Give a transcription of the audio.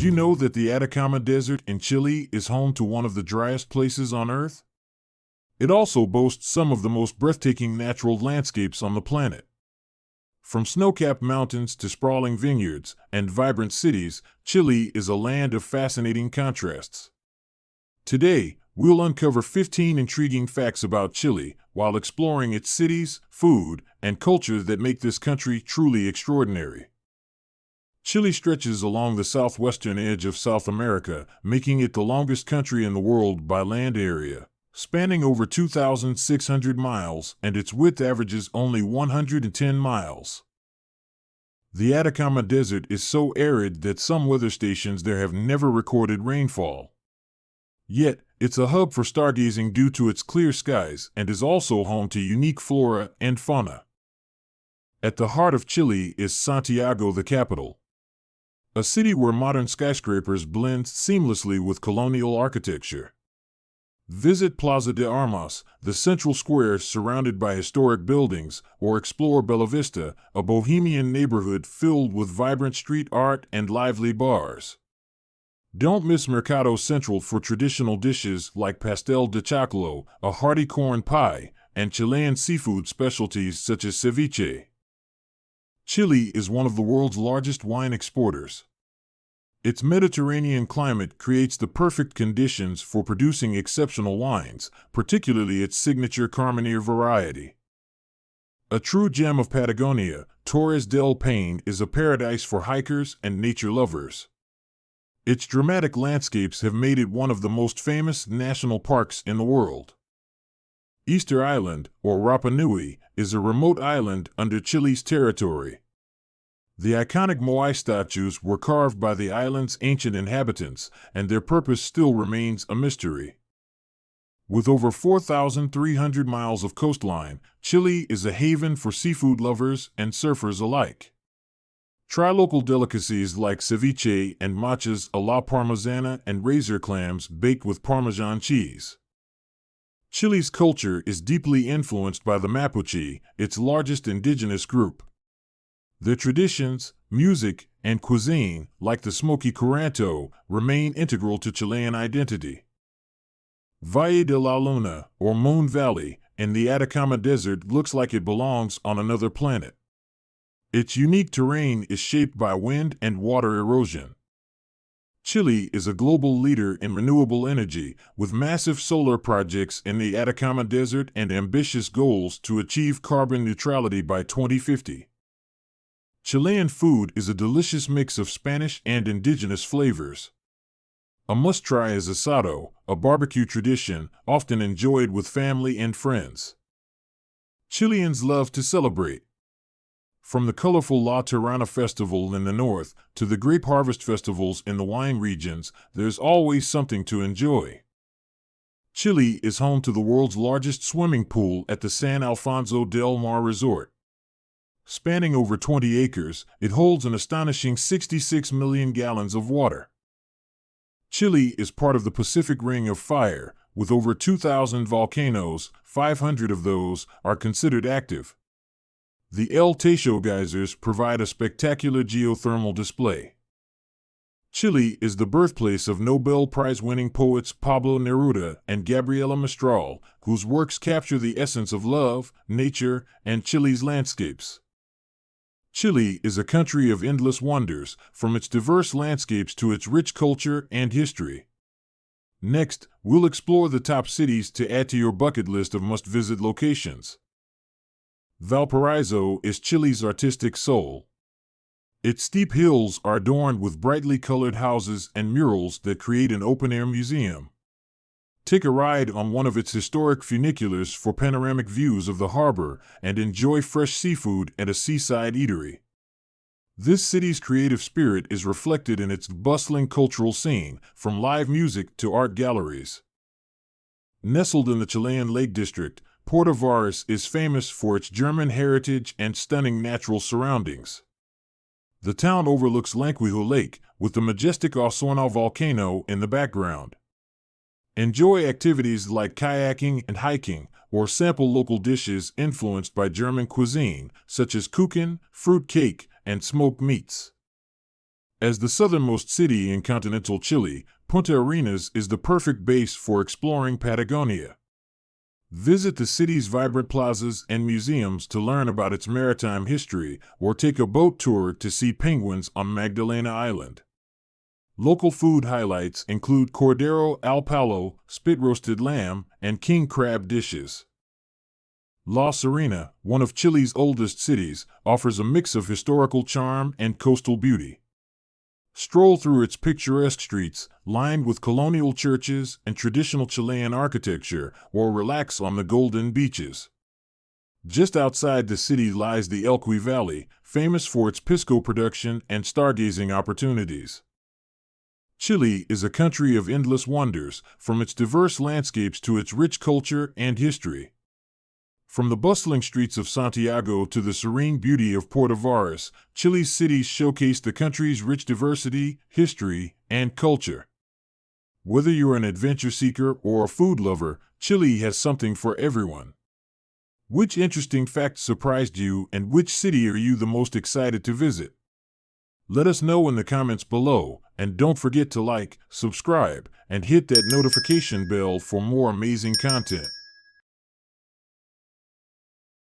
Did you know that the Atacama Desert in Chile is home to one of the driest places on Earth? It also boasts some of the most breathtaking natural landscapes on the planet. From snow-capped mountains to sprawling vineyards and vibrant cities, Chile is a land of fascinating contrasts. Today, we'll uncover 15 intriguing facts about Chile while exploring its cities, food, and culture that make this country truly extraordinary. Chile stretches along the southwestern edge of South America, making it the longest country in the world by land area, spanning over 2,600 miles, and its width averages only 110 miles. The Atacama Desert is so arid that some weather stations there have never recorded rainfall. Yet, it's a hub for stargazing due to its clear skies and is also home to unique flora and fauna. At the heart of Chile is Santiago, the capital. A city where modern skyscrapers blend seamlessly with colonial architecture. Visit Plaza de Armas, the central square surrounded by historic buildings, or explore Bella Vista, a bohemian neighborhood filled with vibrant street art and lively bars. Don't miss Mercado Central for traditional dishes like pastel de choclo, a hearty corn pie, and Chilean seafood specialties such as ceviche. Chile is one of the world's largest wine exporters. Its Mediterranean climate creates the perfect conditions for producing exceptional wines, particularly its signature Carmenere variety. A true gem of Patagonia, Torres del Paine is a paradise for hikers and nature lovers. Its dramatic landscapes have made it one of the most famous national parks in the world. Easter Island, or Rapa Nui, is a remote island under Chile's territory. The iconic Moai statues were carved by the island's ancient inhabitants, and their purpose still remains a mystery. With over 4,300 miles of coastline, Chile is a haven for seafood lovers and surfers alike. Try local delicacies like ceviche and matchas a la parmesana and razor clams baked with Parmesan cheese. Chile's culture is deeply influenced by the Mapuche, its largest indigenous group. Their traditions, music, and cuisine, like the smoky curanto, remain integral to Chilean identity. Valle de la Luna, or Moon Valley, in the Atacama Desert looks like it belongs on another planet. Its unique terrain is shaped by wind and water erosion. Chile is a global leader in renewable energy, with massive solar projects in the Atacama Desert and ambitious goals to achieve carbon neutrality by 2050. Chilean food is a delicious mix of Spanish and indigenous flavors. A must-try is asado, a barbecue tradition often enjoyed with family and friends. Chileans love to celebrate. From the colorful La Tirana Festival in the north to the grape harvest festivals in the wine regions, there's always something to enjoy. Chile is home to the world's largest swimming pool at the San Alfonso del Mar Resort. Spanning over 20 acres, it holds an astonishing 66 million gallons of water. Chile is part of the Pacific Ring of Fire, with over 2,000 volcanoes. 500 of those are considered active. The El Techo geysers provide a spectacular geothermal display. Chile is the birthplace of Nobel Prize-winning poets Pablo Neruda and Gabriela Mistral, whose works capture the essence of love, nature, and Chile's landscapes. Chile is a country of endless wonders, from its diverse landscapes to its rich culture and history. Next, we'll explore the top cities to add to your bucket list of must-visit locations. Valparaíso is Chile's artistic soul. Its steep hills are adorned with brightly colored houses and murals that create an open-air museum. Take a ride on one of its historic funiculars for panoramic views of the harbor and enjoy fresh seafood at a seaside eatery. This city's creative spirit is reflected in its bustling cultural scene, from live music to art galleries. Nestled in the Chilean Lake District, Puerto Varas is famous for its German heritage and stunning natural surroundings. The town overlooks Lanquihue Lake, with the majestic Osorno volcano in the background. Enjoy activities like kayaking and hiking, or sample local dishes influenced by German cuisine, such as kuchen, fruit cake, and smoked meats. As the southernmost city in continental Chile, Punta Arenas is the perfect base for exploring Patagonia. Visit the city's vibrant plazas and museums to learn about its maritime history, or take a boat tour to see penguins on Magdalena Island. Local food highlights include cordero al palo, spit-roasted lamb, and king crab dishes. La Serena, one of Chile's oldest cities, offers a mix of historical charm and coastal beauty. Stroll through its picturesque streets, lined with colonial churches and traditional Chilean architecture, or relax on the golden beaches. Just outside the city lies the Elqui Valley, famous for its pisco production and stargazing opportunities. Chile is a country of endless wonders, from its diverse landscapes to its rich culture and history. From the bustling streets of Santiago to the serene beauty of Puerto Varas, Chile's cities showcase the country's rich diversity, history, and culture. Whether you're an adventure seeker or a food lover, Chile has something for everyone. Which interesting fact surprised you, and which city are you the most excited to visit? Let us know in the comments below, and don't forget to like, subscribe, and hit that notification bell for more amazing content.